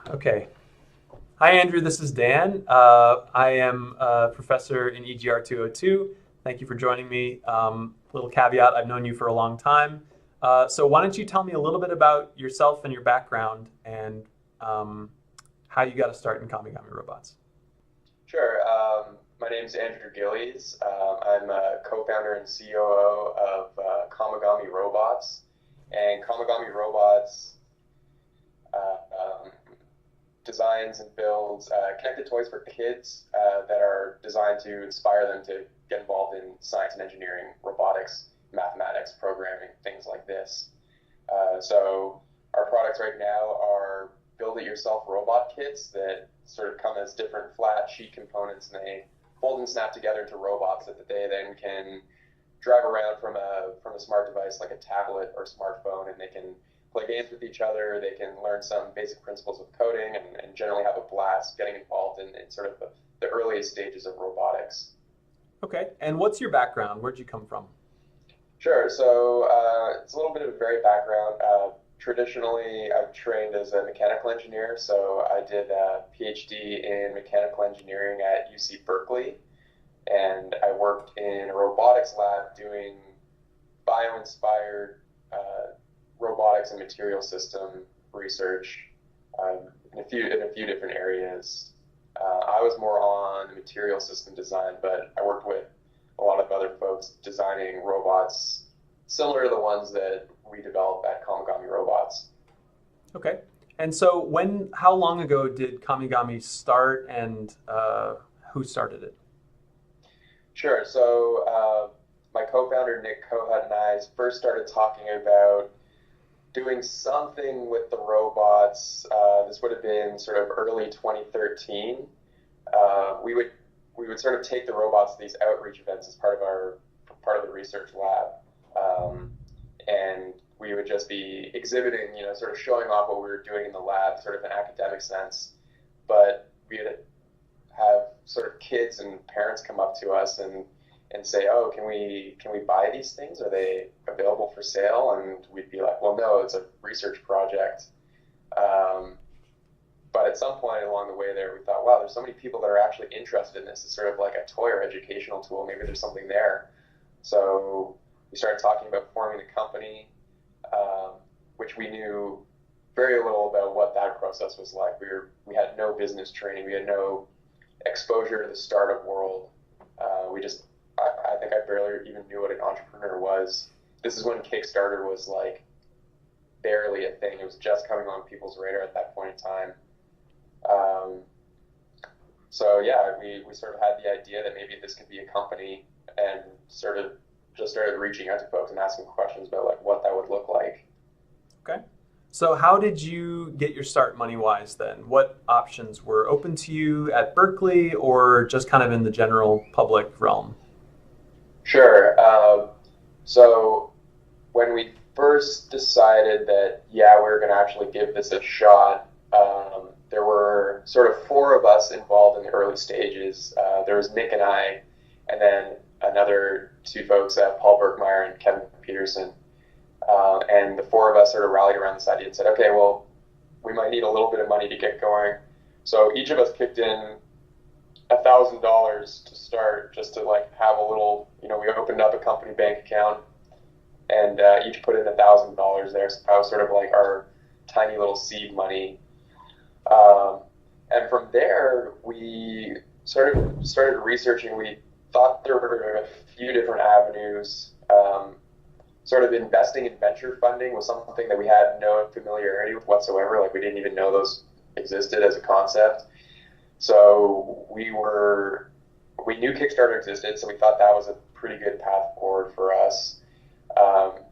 Okay. Hi, Andrew. This is Dan. I am a professor in EGR202. Thank you for joining me. Little caveat, I've known you for a long time. So why don't you tell me a little bit about yourself and your background and how you got to start in Kamigami robots? Sure. My name is Andrew Gillies. I'm a co-founder and COO of Kamigami Robots. And Kamigami Robots designs and builds connected toys for kids that are designed to inspire them to get involved in science and engineering, robotics, mathematics, programming, things like this. So our products right now are build-it-yourself robot kits that sort of come as different flat sheet components, and they fold and snap together into robots that they then can drive around from a smart device like a tablet or smartphone, and they can play games with each other. They can learn some basic principles of coding and generally have a blast getting involved in sort of the earliest stages of robotics. Okay. And what's your background? Where'd you come from? Sure. So it's a little bit of a varied background. Traditionally, I've trained as a mechanical engineer. So I did a PhD in mechanical engineering at UC Berkeley, and I worked in a robotics lab doing bio-inspired robotics and material system research in a few different areas. I was more on the material system design, but I worked with a lot of other folks designing robots similar to the ones that we develop at Kamigami Robots. Okay. And so how long ago did Kamigami start and who started it? Sure. So my co-founder Nick Kohut and I first started talking about doing something with the robots. This would have been sort of early 2013. We would sort of take the robots to these outreach events as part of the research lab, and we would just be exhibiting, sort of showing off what we were doing in the lab, sort of an academic sense. But we would have sort of kids and parents come up to us and say, "Oh, can we buy these things? Are they available for sale?" And we'd be like, "Well, no, it's a research project." But at some point along the way there, we thought, "Wow, there's so many people that are actually interested in this. It's sort of like a toy or educational tool. Maybe there's something there." So we started talking about forming the company, which we knew very little about what that process was like. We had no business training. We had no exposure to the startup world. I think I barely even knew what an entrepreneur was. This is when Kickstarter was like barely a thing. It was just coming on people's radar at that point in time. Um, so yeah, we sort of had the idea that maybe this could be a company, and sort of just started reaching out to folks and asking questions about like what that would look like. Okay. So how did you get your start money-wise then? What options were open to you at Berkeley or just kind of in the general public realm? Sure. So when we first decided that, yeah, we were going to actually give this a shot, there were sort of four of us involved in the early stages. There was Nick and I, and then another two folks, Paul Berkmeyer and Kevin Peterson. And the four of us sort of rallied around this idea and said, okay, well, we might need a little bit of money to get going. So each of us kicked in $1,000 to start, just to like have a little, we opened up a company bank account, and each put in $1,000 there. So that was sort of like our tiny little seed money. And from there, we sort of started researching. We thought there were a few different avenues. Sort of investing in venture funding was something that we had no familiarity with whatsoever. Like we didn't even know those existed as a concept. So we knew Kickstarter existed, so we thought that was a pretty good path forward for us.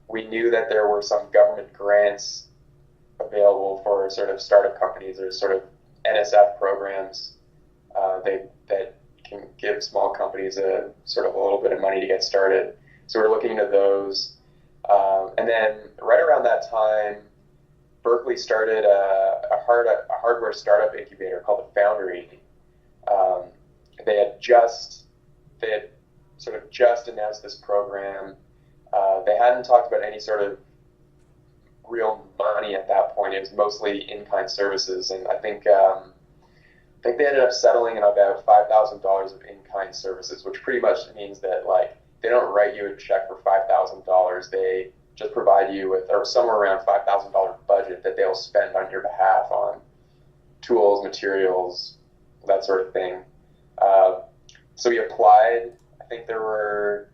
We knew that there were some government grants available for sort of startup companies. There's sort of NSF programs that can give small companies a sort of a little bit of money to get started. So we're looking into those. And then right around that time, Berkeley started a hardware startup incubator called the Foundry. Um, they had sort of just announced this program. They hadn't talked about any sort of real money at that point. It was mostly in-kind services, and I think they ended up settling in about $5,000 of in-kind services, which pretty much means that like they don't write you a check for $5,000. They just provide you with or somewhere around $5,000 budget that they'll spend on your behalf on tools, materials, that sort of thing. So we applied. I think there were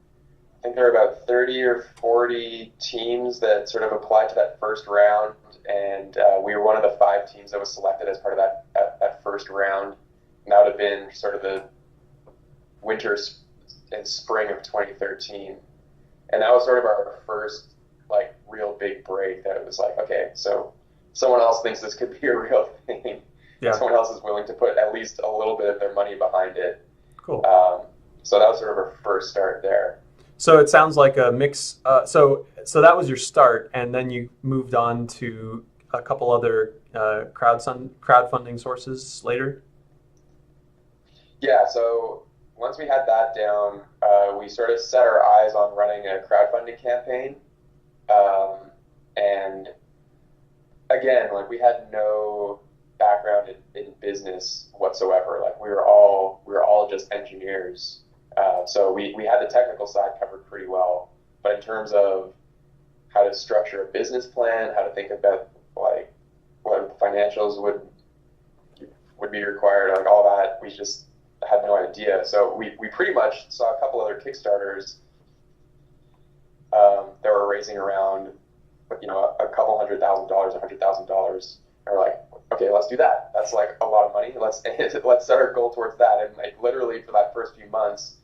about 30 or 40 teams that sort of applied to that first round, and we were one of the 5 teams that was selected as part of that first round. And that would have been sort of the winter and spring of 2013, and that was sort of our first like real big break. That it was like, okay, so someone else thinks this could be a real thing. Yeah. Someone else is willing to put at least a little bit of their money behind it. Cool. So that was sort of our first start there. So it sounds like a mix. So that was your start, and then you moved on to a couple other crowdfunding sources later. Yeah. So once we had that down, we sort of set our eyes on running a crowdfunding campaign, and again, like we had no background in business whatsoever. Like we were all just engineers. So we had the technical side covered pretty well, but in terms of how to structure a business plan, how to think about like what financials would be required, like all that, we just had no idea. So we pretty much saw a couple other Kickstarters that were raising around, a couple $100,000, $100,000. And we're like, okay, let's do that. That's like a lot of money. Let's set our goal towards that. And like literally for that first few months,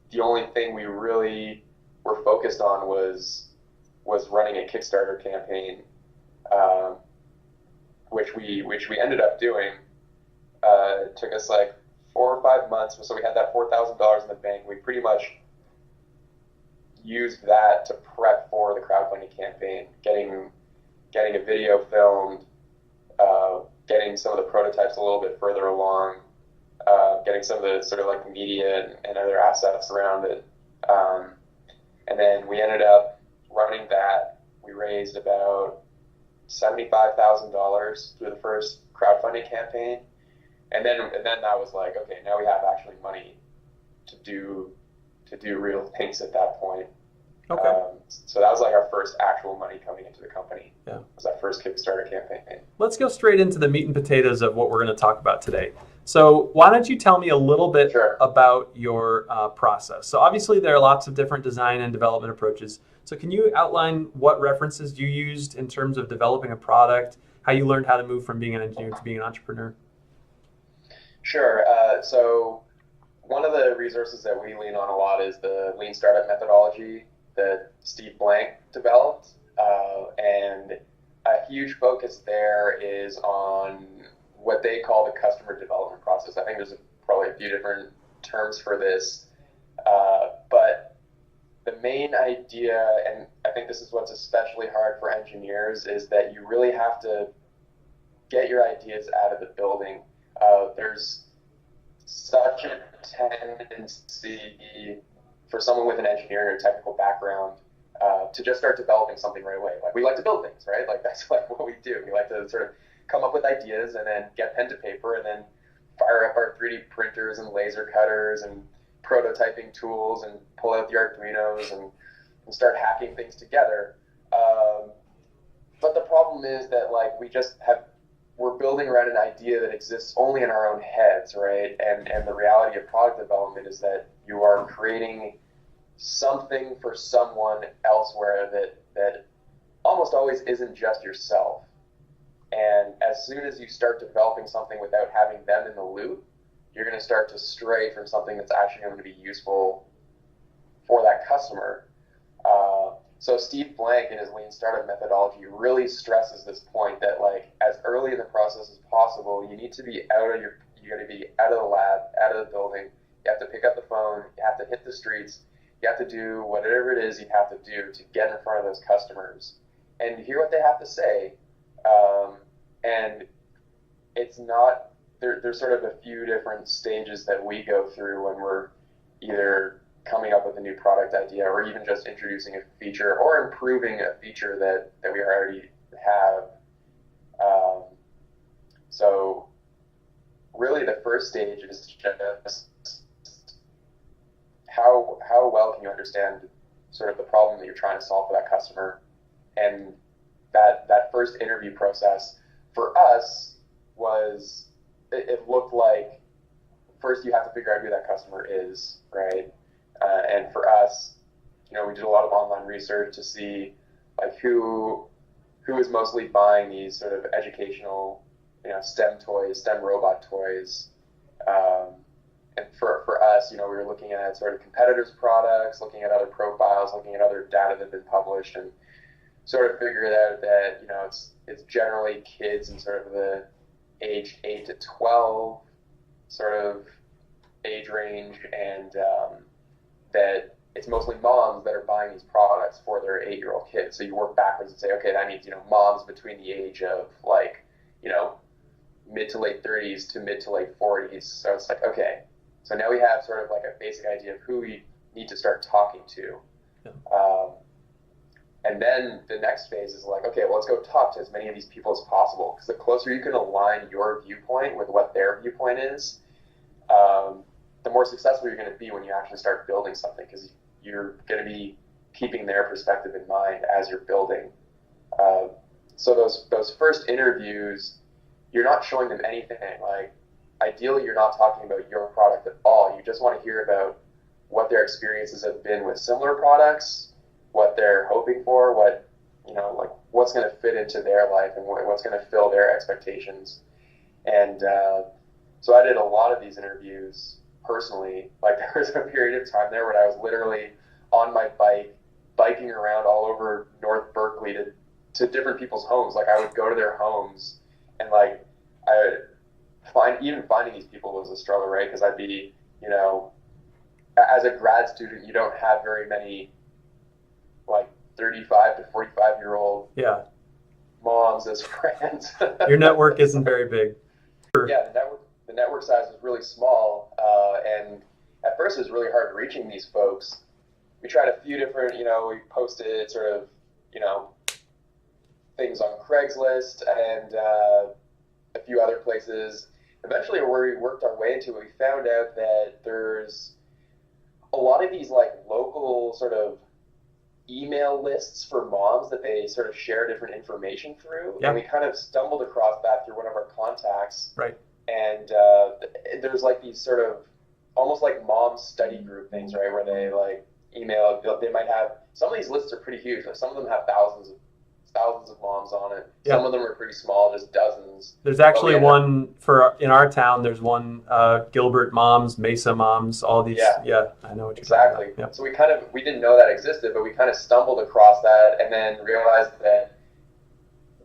the only thing we really were focused on was running a Kickstarter campaign, which we ended up doing. It took us like 4 or 5 months. So we had that $4,000 in the bank. We pretty much used that to prep for the crowdfunding campaign, getting a video filmed, getting some of the prototypes a little bit further along, getting some of the sort of like media and other assets around it. And then we ended up running that. We raised about $75,000 through the first crowdfunding campaign. And then that was like, okay, now we have actually money to do real things at that point. Okay. So that was like our first actual money coming into the company. Yeah. Was that first Kickstarter campaign. Let's go straight into the meat and potatoes of what we're going to talk about today. So why don't you tell me a little bit about your process? So obviously there are lots of different design and development approaches. So can you outline what references you used in terms of developing a product, how you learned how to move from being an engineer to being an entrepreneur? Sure. So one of the resources that we lean on a lot is the Lean Startup methodology that Steve Blank developed. And a huge focus there is on what they call the customer development process. I think there's probably a few different terms for this, but the main idea, and I think this is what's especially hard for engineers, is that you really have to get your ideas out of the building. There's such a tendency for someone with an engineering or technical background to just start developing something right away. Like we like to build things, right? Like that's like what we do. We like to sort of come up with ideas and then get pen to paper and then fire up our 3D printers and laser cutters and prototyping tools and pull out the Arduinos and start hacking things together. But the problem is that like we're building around an idea that exists only in our own heads, right? And the reality of product development is that you are creating something for someone elsewhere that almost always isn't just yourself. And as soon as you start developing something without having them in the loop, you're going to start to stray from something that's actually going to be useful for that customer. So Steve Blank in his Lean Startup methodology really stresses this point that like as early in the process as possible, you need to be you got to be out of the lab, out of the building. You have to pick up the phone. You have to hit the streets. You have to do whatever it is you have to do to get in front of those customers and hear what they have to say. And it's not, there's sort of a few different stages that we go through when we're either coming up with a new product idea or even just introducing a feature or improving a feature that we have. Um, so really the first stage is just how well can you understand sort of the problem that you're trying to solve for that customer. And that first interview process for us was, it looked like first you have to figure out who that customer is, right? And for us, we did a lot of online research to see like who is mostly buying these sort of educational, STEM toys, STEM robot toys. And for us, we were looking at sort of competitors' products, looking at other profiles, looking at other data that had been published, and sort of figured out that, it's generally kids in sort of the age 8 to 12 sort of age range, and that it's mostly moms that are buying these products for their 8-year-old kids. So you work backwards and say, okay, that means, moms between the age of like, mid to late 30s to mid to late 40s. So it's like, okay, so now we have sort of like a basic idea of who we need to start talking to. Yeah. And then the next phase is like, okay, well, let's go talk to as many of these people as possible. Because the closer you can align your viewpoint with what their viewpoint is, the more successful you're going to be when you actually start building something, because you're going to be keeping their perspective in mind as you're building. So those first interviews, you're not showing them anything. Like, ideally, you're not talking about your product at all. You just want to hear about what their experiences have been with similar products, what they're hoping for, what, like what's going to fit into their life and what's going to fill their expectations. And so I did a lot of these interviews personally. Like, there was a period of time there when I was literally on my bike, biking around all over North Berkeley to different people's homes. Like, I would go to their homes, and like finding these people was a struggle, right? Because I'd be, as a grad student, you don't have very many like 35 to 45-year-old moms as friends. Your network isn't very big. Yeah, the network size was really small, and at first it was really hard reaching these folks. We tried a few different, we posted sort of, things on Craigslist and a few other places. Eventually, where we worked our way into it, we found out that there's a lot of these like local sort of email lists for moms that they sort of share different information through. Yeah. And we kind of stumbled across that through one of our contacts. Right. And there's like these sort of almost like mom study group things, right, where they like email. They might have, some of these lists are pretty huge. Like, some of them have thousands of moms on it. Yeah. Some of them are pretty small, just dozens. There's actually one in our town. There's one Gilbert Moms, Mesa Moms, all these. Yeah, I know what you're talking about. Yep. So we didn't know that existed, but we kind of stumbled across that and then realized that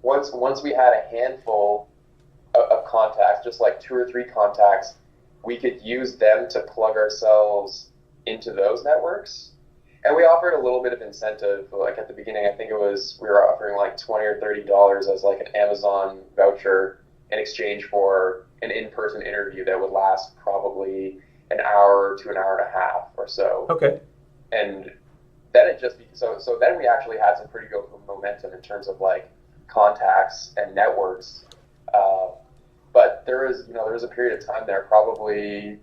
once we had a handful of contacts, just like 2 or 3 contacts, we could use them to plug ourselves into those networks. And we offered a little bit of incentive. Like, at the beginning, I think we were offering like $20 or $30 as like an Amazon voucher in exchange for an in-person interview that would last probably an hour to an hour and a half or so. Okay. And then so then we actually had some pretty good momentum in terms of like contacts and networks. But there was a period of time there, probably,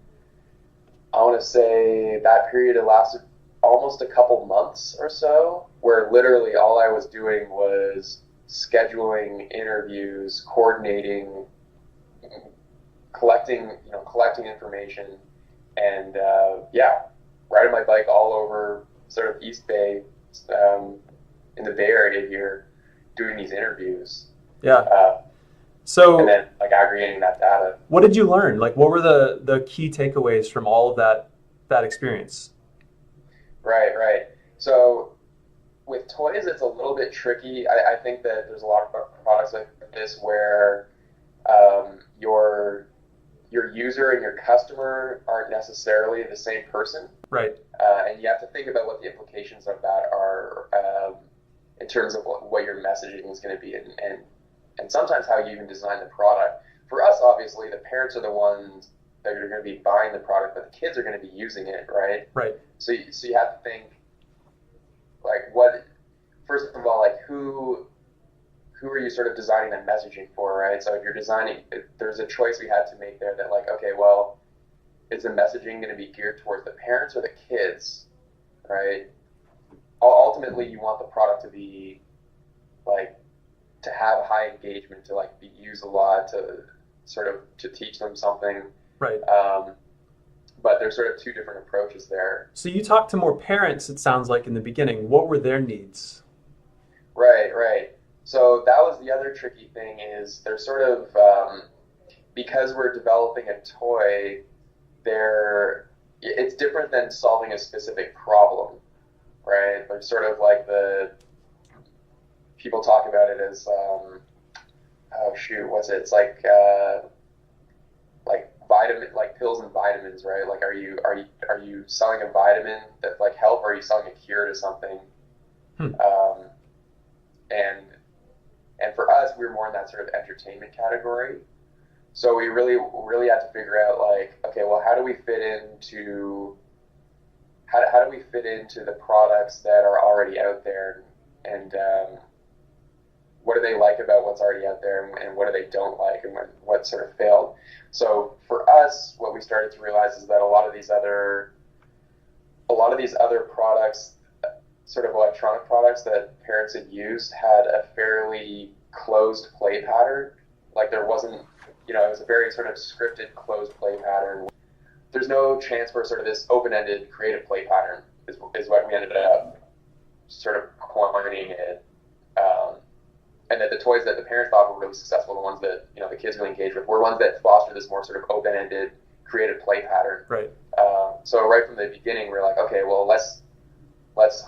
I want to say that period it lasted almost a couple months or so, where literally all I was doing was scheduling interviews, coordinating, collecting information, and riding my bike all over sort of East Bay, in the Bay Area here, doing these interviews. Yeah. And then like aggregating that data. What did you learn? Like, what were the key takeaways from all of that experience? Right. So with toys, it's a little bit tricky. I think that there's a lot of products like this where your user and your customer aren't necessarily the same person. Right. And you have to think about what the implications of that are in terms of what your messaging is going to be, and sometimes how you even design the product. For us, obviously, the parents are the ones that are going to be buying the product, but the kids are going to be using it, right? Right. So you have to think, like, first of all, like, who who are you sort of designing that messaging for, right? So if you're designing, there's a choice we had to make there that like, okay, well, is the messaging going to be geared towards the parents or the kids, right? Ultimately, you want the product to be like to have high engagement, to like be used a lot, to sort of to teach them something. Right. But there's sort of two different approaches there. So you talked to more parents, it sounds like, in the beginning. What were their needs? Right, right. So that was the other tricky thing is there's sort of because we're developing a toy, it's different than solving a specific problem, right? There's sort of like the people talk about it as oh shoot, what's it? It's like vitamin, like pills and vitamins, right? Like are you selling a vitamin that like help, or are you selling a cure to something? And for us, we were more in that sort of entertainment category. So we really had to figure out like, okay, well, how do we fit into the products that are already out there, and what do they like about what's already out there, and what do they don't like, and what sort of failed. So for us, what we started to realize is that a lot of these other products, sort of electronic products that parents had used, had a fairly closed play pattern. Like there wasn't, it was a very sort of scripted closed play pattern. There's no chance for sort of this open-ended creative play pattern is what we ended up sort of coining it. And that the toys that the parents thought were really successful, the ones that, the kids really engaged with, were ones that foster this more sort of open-ended creative play pattern. Right. So right from the beginning, we're like, okay, well, let's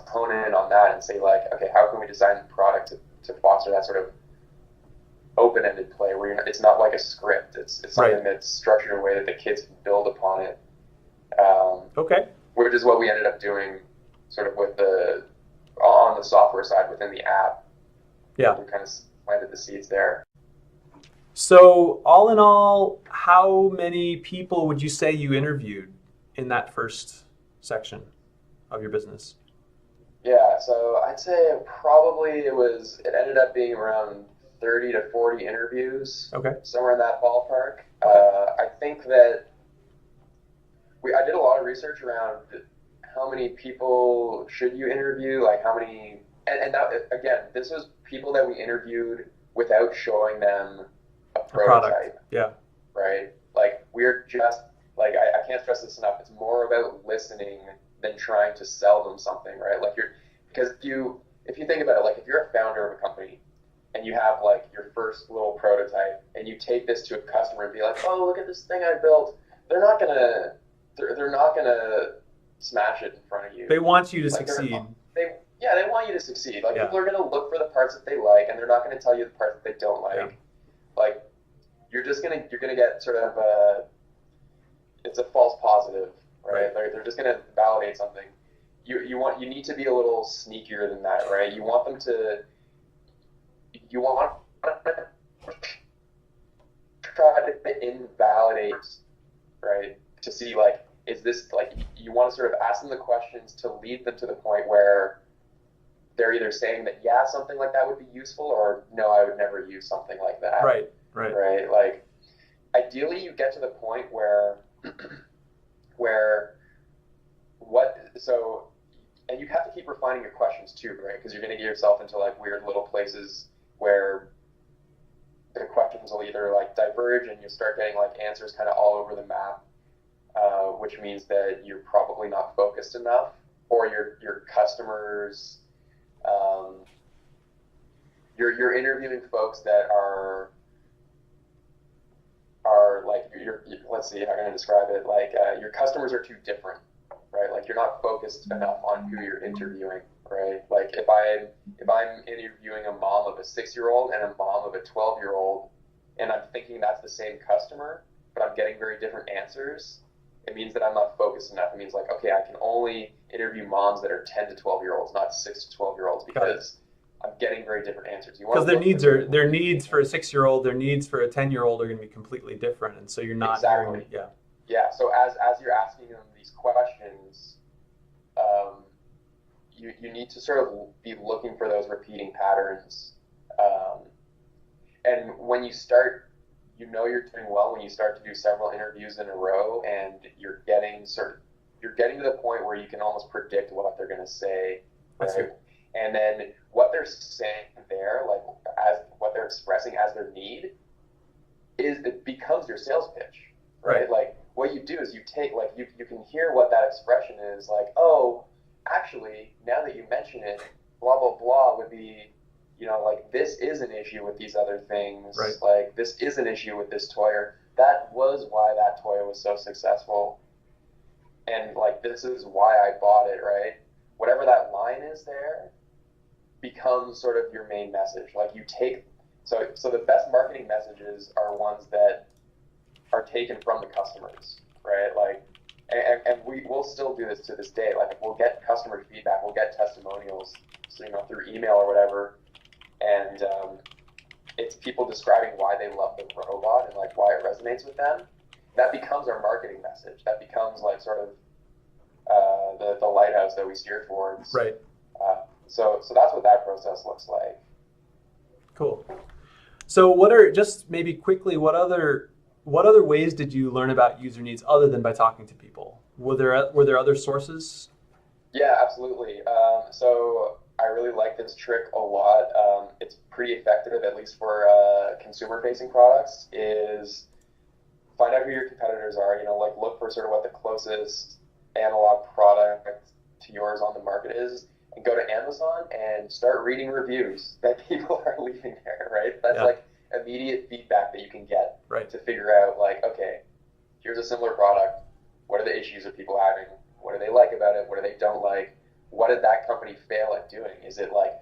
hone in on that and say like, okay, how can we design the product to foster that sort of open-ended play where it's not like a script. It's something right. That's structured in a way that the kids can build upon it. Okay. Which is what we ended up doing sort of on the software side within the app. Yeah. We kind of planted the seeds there. So all in all, how many people would you say you interviewed in that first section of your business? Yeah, so I'd say probably it ended up being around 30 to 40 interviews. Okay. Somewhere in that ballpark. I think that I did a lot of research around how many people should you interview, like how many, and that, again, this was people that we interviewed without showing them a prototype. Yeah. Right? Like we're just, like, I can't stress this enough. It's more about listening than trying to sell them something, right? Like because if you think about it, like if you're a founder of a company and you have like your first little prototype and you take this to a customer and be like, oh, look at this thing I built, they're not gonna smash it in front of you. They want you to succeed. They want you to succeed. Like people are gonna look for the parts that they like, and they're not gonna tell you the parts that they don't like. Yeah. Like you're gonna get sort of it's a false positive, right? They're just gonna validate something. You need to be a little sneakier than that, right? You want to try to invalidate, right? To see like, is this like, you want to sort of ask them the questions to lead them to the point where they're either saying that, yeah, something like that would be useful, or no, I would never use something like that. Right. Like ideally you get to the point where and you have to keep refining your questions too, right? Because you're going to get yourself into like weird little places where the questions will either like diverge and you start getting like answers kind of all over the map, which means that you're probably not focused enough, or your customers, you're interviewing folks that are like let's see how I'm going to describe it, like your customers are too different, right? Like you're not focused enough on who you're interviewing, right? Like if I'm interviewing a mom of a 6-year-old and a mom of a 12-year-old, and I'm thinking that's the same customer, but I'm getting very different answers, it means that I'm not focused enough. It means like, okay, I can only interview moms that are 10 to 12-year-olds, not 6 to 12-year-olds, because I'm getting very different answers. Because their needs for a 6-year-old, their needs for a 10-year-old are going to be completely different, and so you're not exactly. Yeah. So as you're asking them these questions, you need to sort of be looking for those repeating patterns, and when you start, you know you're doing well when you start to do several interviews in a row, and you're getting to the point where you can almost predict what they're going to say, right? And then what they're saying there, like as what they're expressing as their need, it becomes your sales pitch, right? Like what you do is you take, like you can hear what that expression is, like, oh, actually, now that you mention it, blah blah blah would be, like this is an issue with these other things, like this is an issue with this toy, or that was why that toy was so successful, and like this is why I bought it, right? Whatever that line is there becomes sort of your main message. Like you take, so the best marketing messages are ones that are taken from the customers, right? Like, and we will still do this to this day. Like we'll get customer feedback, we'll get testimonials, so, through email or whatever, and it's people describing why they love the robot and like why it resonates with them. That becomes our marketing message. That becomes like sort of the lighthouse that we steer towards. Right. So that's what that process looks like. Cool. So what are, just maybe quickly, what other ways did you learn about user needs other than by talking to people? Were there other sources? Yeah, absolutely. So I really like this trick a lot. It's pretty effective, at least for consumer-facing products, is find out who your competitors are, like look for sort of what the closest analog product to yours on the market is, and go to Amazon and start reading reviews that people are leaving there, right? That's like immediate feedback that you can get to figure out, like, okay, here's a similar product. What are the issues that people having? What do they like about it? What do they don't like? What did that company fail at doing? Is it like,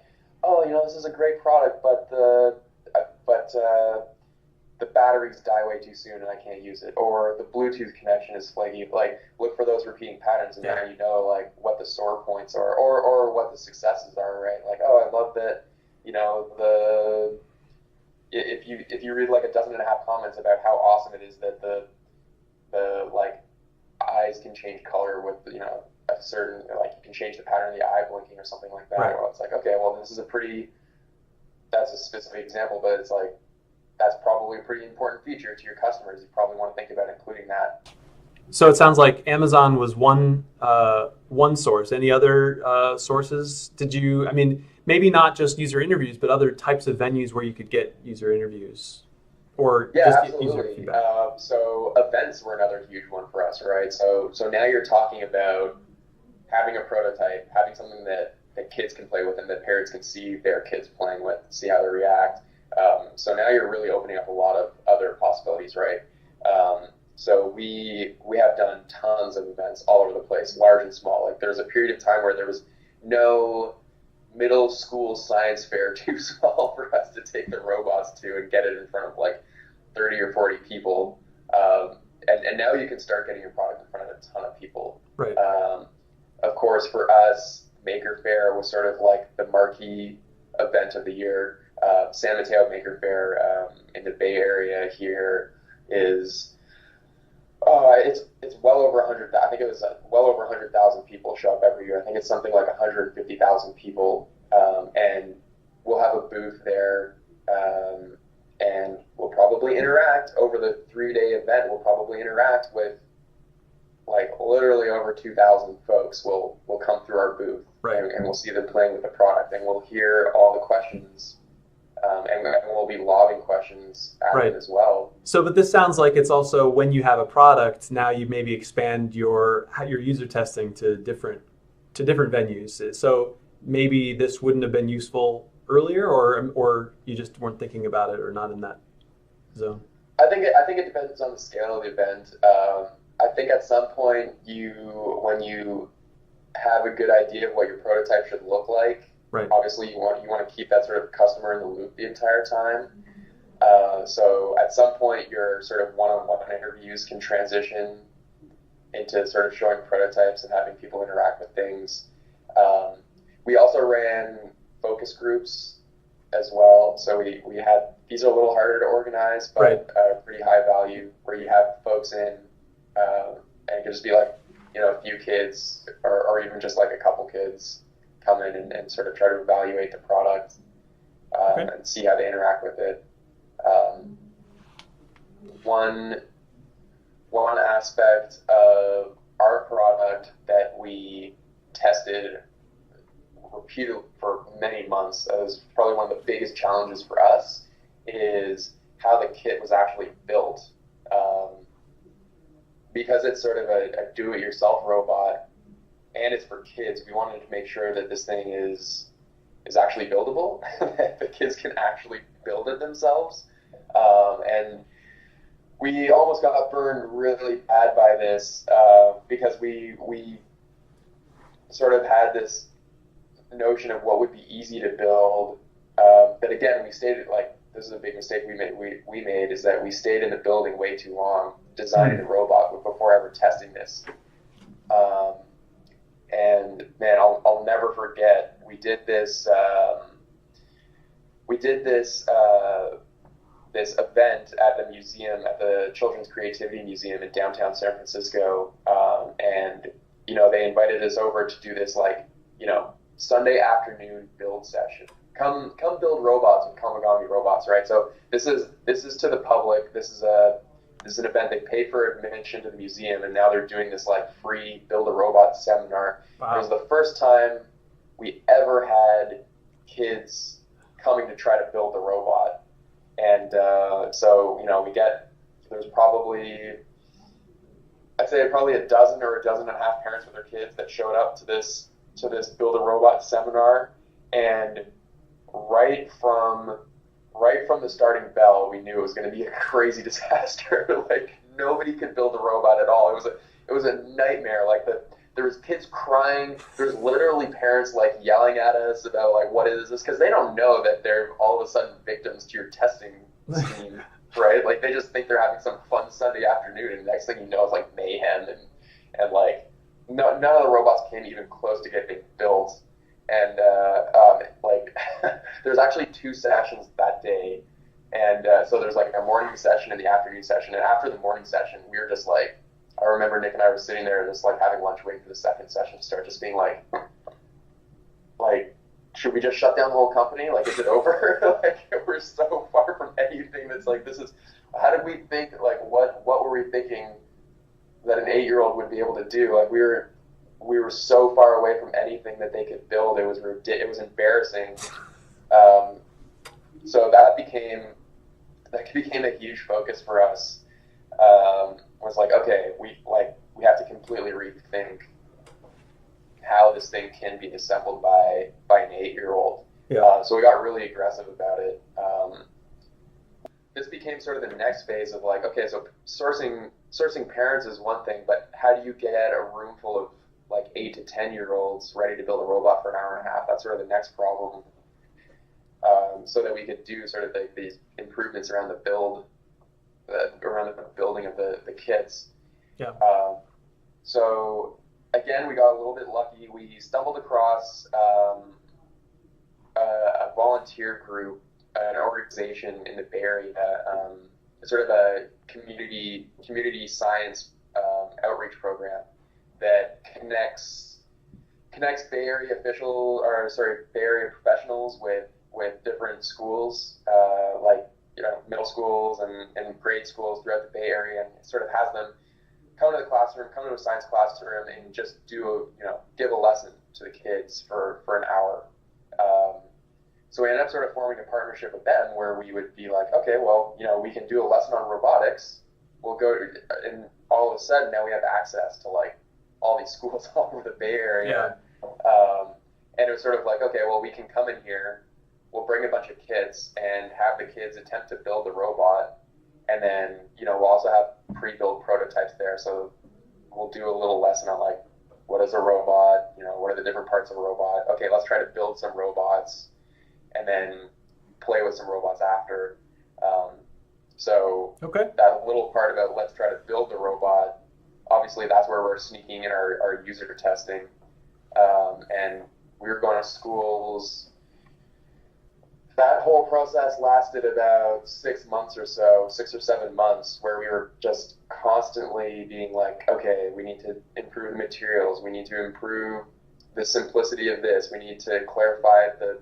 oh, this is a great product, but the batteries die way too soon and I can't use it, or the Bluetooth connection is flaky. Like, look for those repeating patterns, and now you know like what the sore points are, or what the successes are, right? Like, oh, I love that, if you read like 12.5 comments about how awesome it is that the like eyes can change color with a certain, like you can change the pattern of the eye blinking or something like that. Well, it's like, okay, well, that's a specific example, but it's like, that's probably a pretty important feature to your customers. You probably want to think about including that. So it sounds like Amazon was one source. Any other sources? Did you, maybe not just user interviews, but other types of venues where you could get user interviews or absolutely. User feedback? So events were another huge one for us, right? So now you're talking about having a prototype, having something that kids can play with and that parents can see their kids playing with, see how they react. So now you're really opening up a lot of other possibilities, right? So we have done tons of events all over the place, large and small. Like there's a period of time where there was no middle school science fair too small for us to take the robots to and get it in front of like 30 or 40 people. And now you can start getting your product in front of a ton of people. Right. Of course, for us, Maker Faire was sort of like the marquee event of the year. San Mateo Maker Faire in the Bay Area here is it's well over 100. I think it was well over 100,000 people show up every year. I think it's something like 150,000 people, and we'll have a booth there, and we'll probably interact over the 3-day event. We'll probably interact with like literally over 2,000 folks will come through our booth, and we'll see them playing with the product, and we'll hear all the questions. And we'll be lobbing questions at them as well. So, but this sounds like it's also when you have a product, now you maybe expand your user testing to different venues. So maybe this wouldn't have been useful earlier, or you just weren't thinking about it, or not in that zone. I think it depends on the scale of the event. I think at some point when you have a good idea of what your prototype should look like. Obviously, you want to keep that sort of customer in the loop the entire time. So at some point, your sort of one-on-one interviews can transition into sort of showing prototypes and having people interact with things. We also ran focus groups as well. So we had, these are a little harder to organize, but pretty high value, where you have folks in, and it could just be like, a few kids or even just like a couple kids come in and sort of try to evaluate the product and see how they interact with it. Um, one one aspect of our product that we tested repeatedly for many months, that was probably one of the biggest challenges for us, is how the kit was actually built. Because it's sort of a do-it-yourself robot and it's for kids, we wanted to make sure that this thing is actually buildable, that the kids can actually build it themselves. And we almost got burned really bad by this because we sort of had this notion of what would be easy to build. But again, we stayed like, this is a big mistake we made is that we stayed in the building way too long designing the robot before ever testing this. And man, I'll never forget, we did this this event at the museum, at the Children's Creativity Museum in downtown San Francisco, and they invited us over to do this Sunday afternoon build session. Come build robots with Kamigami robots, right? So this is to the public. This is an event. They pay for admission to the museum, and now they're doing this free build a robot seminar. Wow. It was the first time we ever had kids coming to try to build the robot, and there's probably, I'd say probably a dozen or a dozen and a half parents with their kids that showed up to this build a robot seminar, and right from the starting bell, we knew it was going to be a crazy disaster. Nobody could build a robot at all. It was a nightmare. There was kids crying. There's literally parents yelling at us about what is this, because they don't know that they're all of a sudden victims to your testing scheme, right? They just think they're having some fun Sunday afternoon, and the next thing you know, it's mayhem and none of the robots came even close to getting built. And there's actually 2 sessions that day, and so there's a morning session and the afternoon session. And after the morning session, we were just I remember Nick and I were sitting there just having lunch waiting for the second session to start, just being should we just shut down the whole company? Is it over? We're so far from anything that's this is, how did we think, what were we thinking that an 8-year-old would be able to do? We were so far away from anything that they could build. It was embarrassing. So that became a huge focus for us. Was okay, we have to completely rethink how this thing can be assembled by an 8-year-old. Yeah. So we got really aggressive about it. This became sort of the next phase of okay, so sourcing parents is one thing, but how do you get a room full of 8 to 10-year-olds ready to build a robot for an hour and a half? That's sort of the next problem. So that we could do sort of these improvements around the building of the kits. Yeah. So again, we got a little bit lucky. We stumbled across a volunteer group, an organization in the Bay Area, sort of a community science outreach program that connects Bay Area Bay Area professionals with different schools, middle schools and grade schools throughout the Bay Area, and it sort of has them come to the classroom, come to a science classroom, and just give a lesson to the kids for an hour. So we ended up sort of forming a partnership with them where we would be okay, well, we can do a lesson on robotics. We'll go, and all of a sudden now we have access to all these schools all over the Bay Area. Yeah. And it was sort of okay, well, we can come in here, we'll bring a bunch of kids and have the kids attempt to build the robot. And then, we'll also have pre-built prototypes there. So we'll do a little lesson on what is a robot? What are the different parts of a robot? Okay, let's try to build some robots and then play with some robots after. That little part about let's try to build the robot, obviously that's where we're sneaking in our user testing. And we were going to schools. That whole process lasted about 6 months or so, 6 or 7 months, where we were just constantly being okay, we need to improve the materials, we need to improve the simplicity of this, we need to clarify the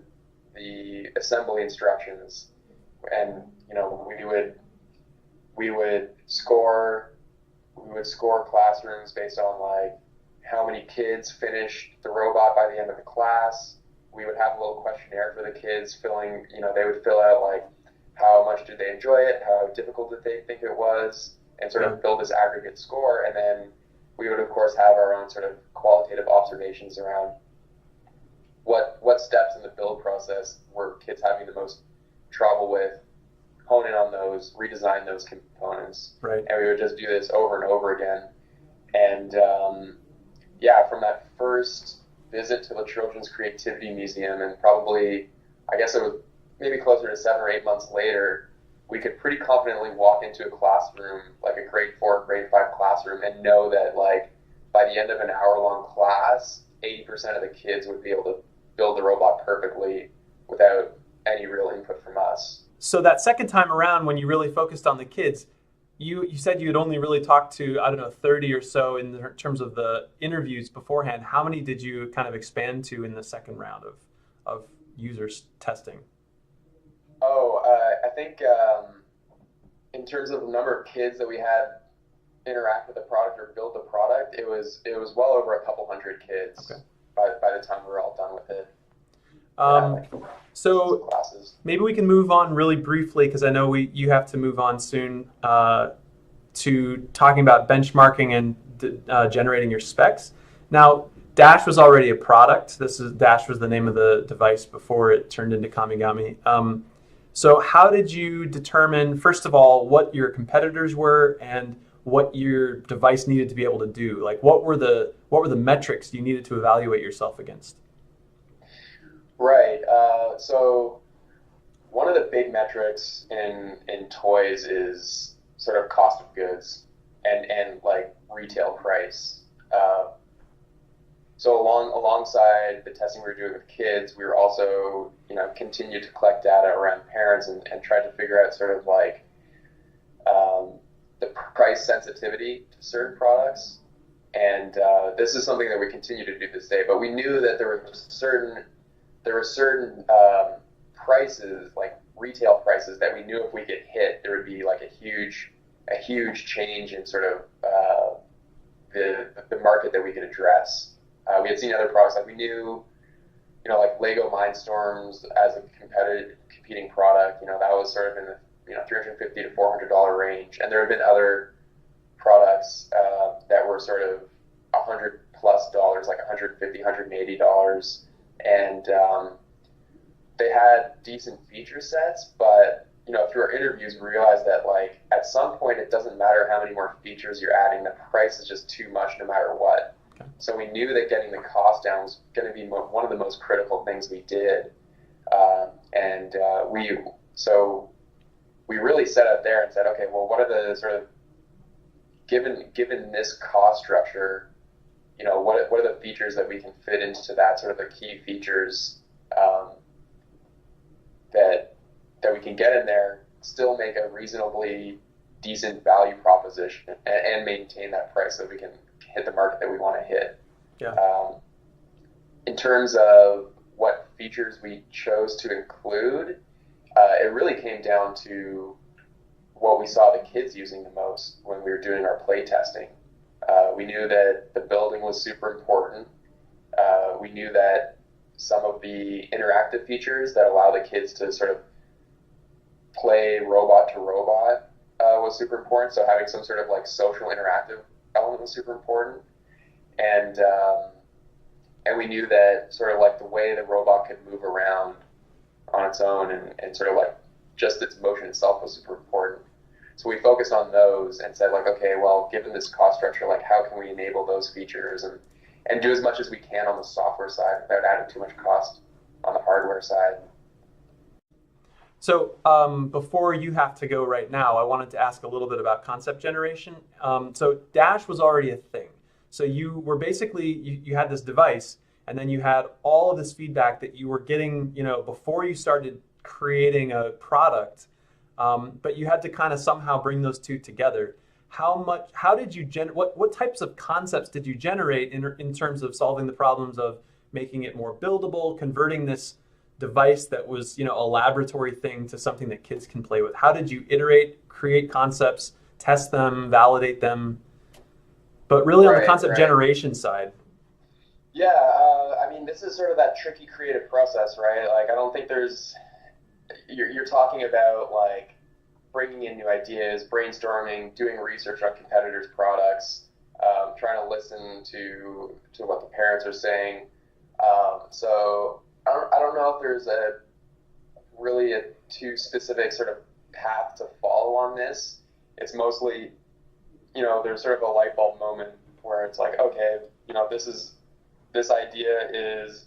assembly instructions. and we would score classrooms based on like how many kids finished the robot by the end of the class. We would have a little questionnaire for the kids filling, they would fill out like how much did they enjoy it, how difficult did they think it was, and sort of build this aggregate score. And then we would of course have our own sort of qualitative observations around what steps in the build process were kids having the most trouble with, hone in on those, redesign those components. Right. And we would just do this over and over again. And from that first visit to the Children's Creativity Museum, and probably, I guess it was maybe closer to 7 or 8 months later, we could pretty confidently walk into a classroom, like a grade 4, grade 5 classroom, and know that like by the end of an hour-long class, 80% of the kids would be able to build the robot perfectly without any real input from us. So that second time around, when you really focused on the kids, you said you had only really talked to, 30 or so in terms of the interviews beforehand. How many did you kind of expand to in the second round of users testing? I think in terms of the number of kids that we had interact with the product or build the product, it was well over a couple hundred kids. Okay. By the time we were all done with it. So maybe we can move on really briefly, because I know you have to move on soon, to talking about benchmarking and generating your specs. Now, Dash was already a product. Dash was the name of the device before it turned into Kamigami. So how did you determine, first of all, what your competitors were and what your device needed to be able to do? Like, what were the metrics you needed to evaluate yourself against? Right. So one of the big metrics in toys is sort of cost of goods and like retail price. So alongside the testing we were doing with kids, we were also, continued to collect data around parents and try to figure out sort of like the price sensitivity to certain products. And this is something that we continue to do this day. But we knew that there were certain prices, like retail prices, that we knew if we get hit, there would be like a huge change in sort of the market that we could address. We had seen other products, like we knew, like Lego Mindstorms as a competing product, that was sort of in the $350 to $400 range, and there have been other products that were sort of $100+, like $150, $180, and they had decent feature sets, but through our interviews we realized that like at some point it doesn't matter how many more features you're adding, the price is just too much no matter what. Okay. So we knew that getting the cost down was going to be one of the most critical things we did, and we really set out there and said, okay, well, what are the sort of given this cost structure, what are the features that we can fit into that, sort of the key features that we can get in there, still make a reasonably decent value proposition and maintain that price so that we can hit the market that we want to hit. Yeah. In terms of what features we chose to include, it really came down to what we saw the kids using the most when we were doing our play testing. We knew that the building was super important. We knew that some of the interactive features that allow the kids to sort of play robot to robot was super important. So having some sort of like social interactive element was super important. And we knew that sort of like the way the robot could move around on its own and sort of like just its motion itself was super important. So we focused on those and said like, okay, well, given this cost structure, like how can we enable those features and do as much as we can on the software side without adding too much cost on the hardware side. So before you have to go right now, I wanted to ask a little bit about concept generation. So Dash was already a thing. So you were basically, you had this device, and then you had all of this feedback that you were getting, before you started creating a product, but you had to kind of somehow bring those two together. How did you what types of concepts did you generate in terms of solving the problems of making it more buildable, converting this device that was, a laboratory thing to something that kids can play with? How did you iterate, create concepts, test them, validate them? But really on the concept generation side. Yeah, I mean, this is sort of that tricky creative process, right? Like, I don't think you're talking about like bringing in new ideas, brainstorming, doing research on competitors' products, trying to listen to what the parents are saying. So I don't know if there's really a too specific sort of path to follow on this. It's mostly, there's sort of a light bulb moment where it's like, okay, this idea is,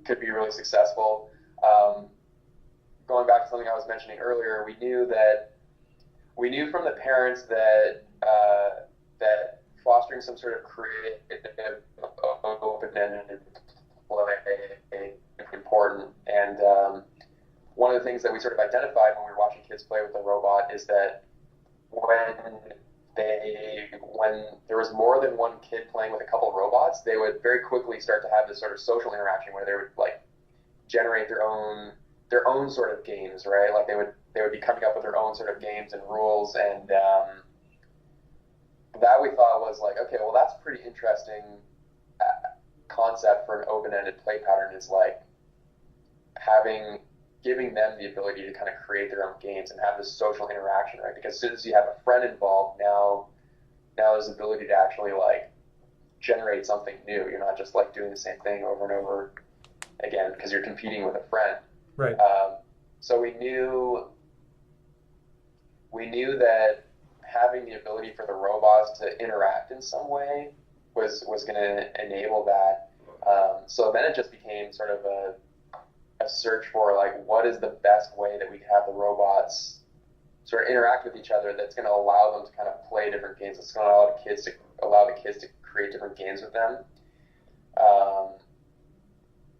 could be really successful. Going back to something I was mentioning earlier, we knew from the parents that that fostering some sort of creative, open-ended play is important. And one of the things that we sort of identified when we were watching kids play with the robot is that when there was more than one kid playing with a couple of robots, they would very quickly start to have this sort of social interaction where they would like generate their own sort of games, right? Like they would be coming up with their own sort of games and rules, and that we thought was like, okay, well, that's pretty interesting concept for an open-ended play pattern, is like giving them the ability to kind of create their own games and have this social interaction, right? Because as soon as you have a friend involved, now there's the ability to actually like generate something new. You're not just like doing the same thing over and over again because you're competing with a friend. Right. So we knew that having the ability for the robots to interact in some way was going to enable that. So then it just became sort of a search for like what is the best way that we can have the robots sort of interact with each other that's going to allow them to kind of play different games. It's going to allow the kids to create different games with them.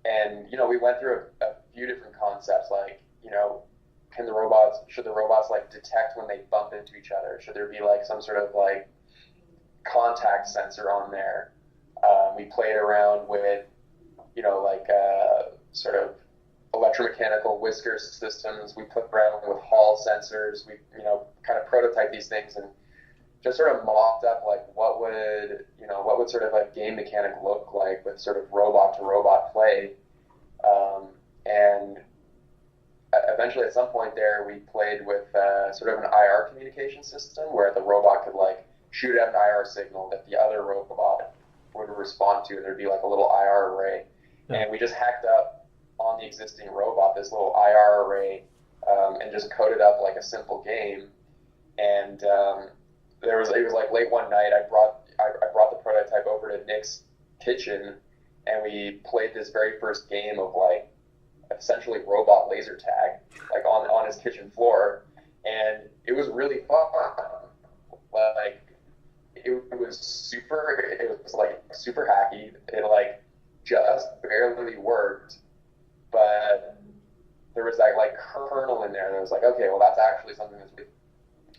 And we went through a few different concepts, like should the robots like detect when they bump into each other? Should there be like some sort of like contact sensor on there? We played around with sort of electromechanical whisker systems. We played around with Hall sensors. We kind of prototyped these things and just sort of mocked up like what would sort of a game mechanic look like with sort of robot to robot play. And eventually at some point there we played with sort of an IR communication system where the robot could like shoot out an IR signal that the other robot would respond to, and there'd be like a little IR array. Yeah. And we just hacked up on the existing robot this little IR array and just coded up like a simple game. And it was like late one night. I brought the prototype over to Nick's kitchen, and we played this very first game of like essentially robot laser tag, like on his kitchen floor, and it was really fun. Like it was like super hacky. It like just barely worked, but there was that like kernel in there that was like, okay, well that's actually something that's.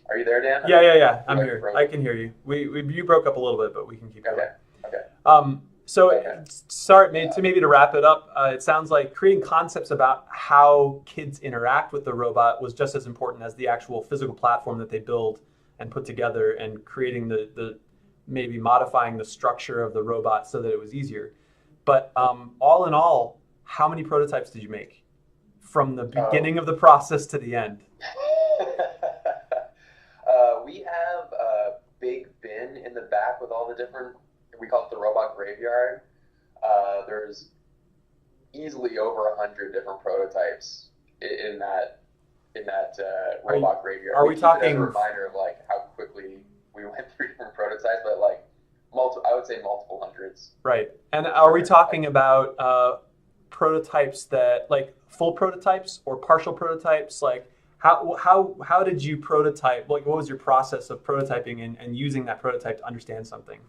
Are you there, Dan? Yeah. I'm here. I can hear you. You broke up a little bit, but we can keep going. Okay. Sorry, maybe to wrap it up, it sounds like creating concepts about how kids interact with the robot was just as important as the actual physical platform that they build and put together, and creating the maybe modifying the structure of the robot so that it was easier. But all in all, how many prototypes did you make from the beginning of the process to the end? We have a big bin in the back with all the different, we call it the robot graveyard. There's easily over 100 different prototypes in that robot graveyard. Are we talking as a reminder of like how quickly we went through different prototypes, but like I would say multiple hundreds. Right. And are we talking about prototypes that like full prototypes or partial prototypes? Like how did you prototype? Like what was your process of prototyping and using that prototype to understand something?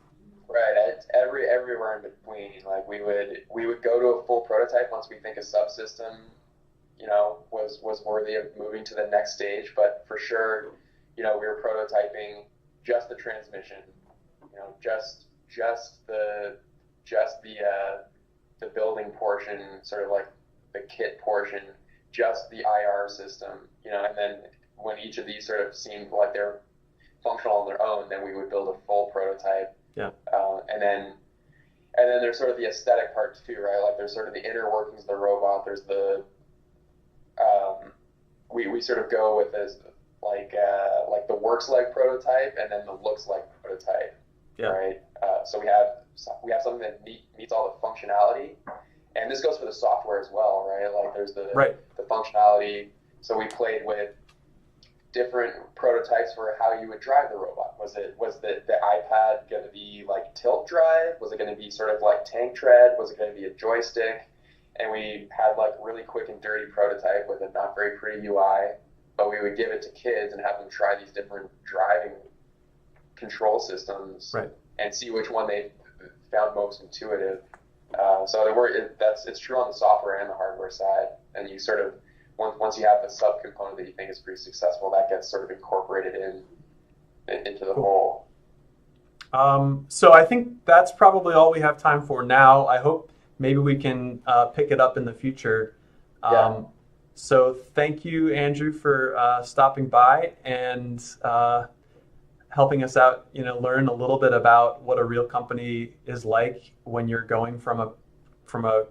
Right. It's everywhere in between. Like we would go to a full prototype once we think a subsystem, was worthy of moving to the next stage. But for sure, we were prototyping just the transmission, just the building portion, sort of like the kit portion, just the IR system, and then when each of these sort of seemed like they're functional on their own, then we would build a full prototype. Yeah. And then there's sort of the aesthetic part too, right? Like there's sort of the inner workings of the robot. There's the we sort of go with this like the works like prototype and then the looks like prototype. Yeah. Right. So we have something that meets all the functionality, and this goes for the software as well, right? Like there's the functionality. So we played with different prototypes for how you would drive the robot. Was the iPad going to be like tilt drive? Was it going to be sort of like tank tread? Was it going to be a joystick? And we had like really quick and dirty prototype with a not very pretty UI, but we would give it to kids and have them try these different driving control systems and see which one they found most intuitive. It's true on the software and the hardware side. And you sort of, once you have the subcomponent that you think is pretty successful, that gets sort of incorporated into the whole. So I think that's probably all we have time for now. I hope maybe we can pick it up in the future. So thank you, Andrew, for stopping by and helping us out, learn a little bit about what a real company is like when you're going from a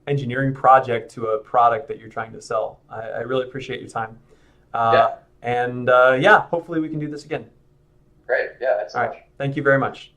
engineering project to a product that you're trying to sell. I really appreciate your time. And hopefully we can do this again. Great. Yeah, thanks so much. Thank you very much.